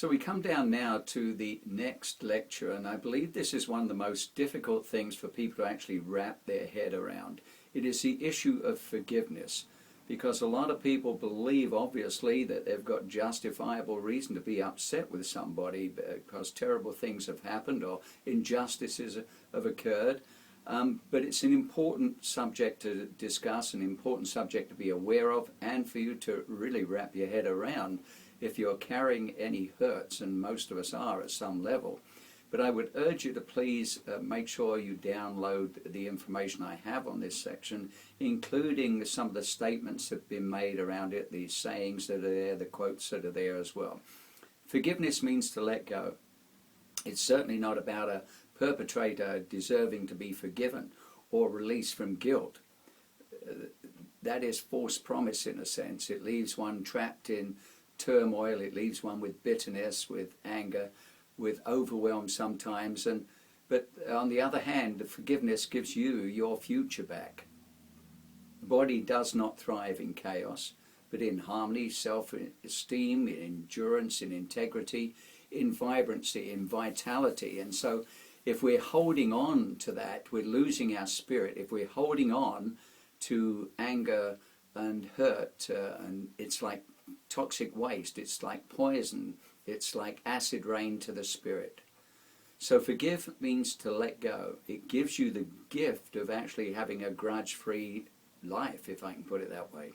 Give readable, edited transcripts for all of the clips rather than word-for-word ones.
So we come down now to the next lecture, and I believe this is one of the most difficult things for people to actually wrap their head around. It is the issue of forgiveness, because a lot of people believe, obviously, that they've got justifiable reason to be upset with somebody because terrible things have happened or injustices have occurred. But it's an important subject to discuss, an important subject to be aware of, and for you to really wrap your head around if you're carrying any hurts, and most of us are at some level. But I would urge you to please make sure you download the information I have on this section, including some of the statements that have been made around it, the sayings that are there, the quotes that are there as well. Forgiveness means to let go. It's certainly not about a perpetrator deserving to be forgiven or released from guilt. That is false promise in a sense. It leaves one trapped in turmoil, it leaves one with bitterness, with anger, with overwhelm sometimes. But on the other hand, the forgiveness gives you your future back. The body does not thrive in chaos, but in harmony, self-esteem, in endurance, in integrity, in vibrancy, in vitality. And so if we're holding on to that, we're losing our spirit. If we're holding on to anger and hurt, and it's like toxic waste, it's like poison, it's like acid rain to the spirit. So forgive means to let go. It gives you the gift of actually having a grudge-free life, if I can put it that way.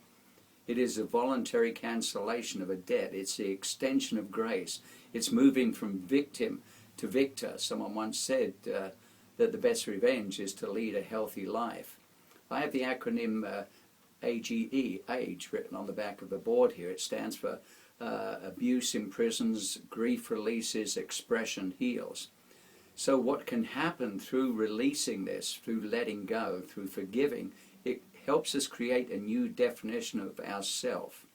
It is a voluntary cancellation of a debt. It's the extension of grace. It's moving from victim to victor. Someone once said that the best revenge is to lead a healthy life. I have the acronym AGE, age, written on the back of the board here. It stands for abuse imprisons, grief releases, expression heals. So what can happen through releasing this, through letting go, through forgiving, it helps us create a new definition of ourself.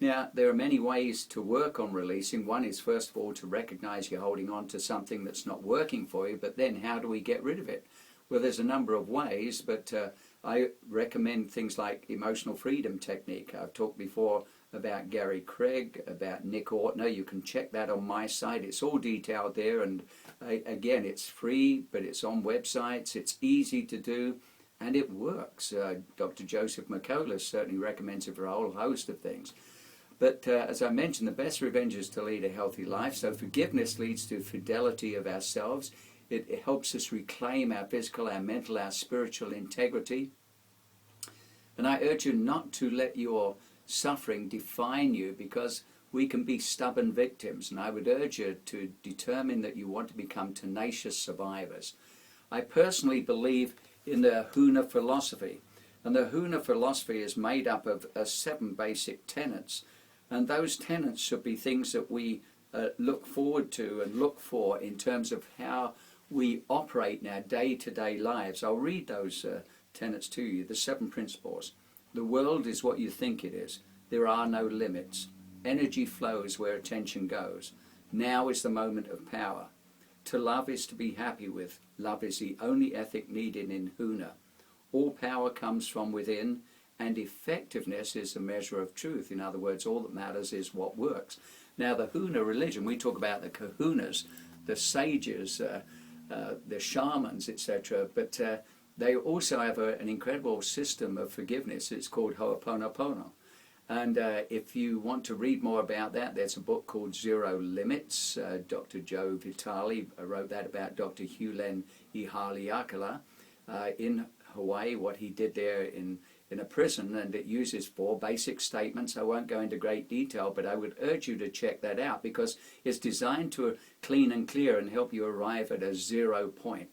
Now, there are many ways to work on releasing. One is, first of all, to recognize you're holding on to something that's not working for you, but then how do we get rid of it? Well, there's a number of ways, but I recommend things like emotional freedom technique. I've talked before about Gary Craig, about Nick Ortner. You can check that on my site. It's all detailed there, and again, it's free, but it's on websites. It's easy to do, and it works. Dr. Joseph McCullough certainly recommends it for a whole host of things. But as I mentioned, the best revenge is to lead a healthy life. So forgiveness leads to fidelity of ourselves. It helps us reclaim our physical, our mental, our spiritual integrity. And I urge you not to let your suffering define you, because we can be stubborn victims. And I would urge you to determine that you want to become tenacious survivors. I personally believe in the Huna philosophy. And the Huna philosophy is made up of 7 basic tenets. And those tenets should be things that we look forward to and look for in terms of how we operate in our day-to-day lives. I'll read those tenets to you, the 7 principles. The world is what you think it is. There are no limits. Energy flows where attention goes. Now is the moment of power. To love is to be happy with. Love is the only ethic needed in Huna. All power comes from within, and effectiveness is a measure of truth. In other words, all that matters is what works. Now, the Huna religion, we talk about the kahunas, the sages, the shamans, etc., but they also have an incredible system of forgiveness. It's called Ho'oponopono. And if you want to read more about that, there's a book called Zero Limits. Dr. Joe Vitale wrote that about Dr. Hulen Ihaliakala in Hawaii, what he did there in a prison, and it uses 4 basic statements. I won't go into great detail, but I would urge you to check that out, because it's designed to clean and clear and help you arrive at a 0 point.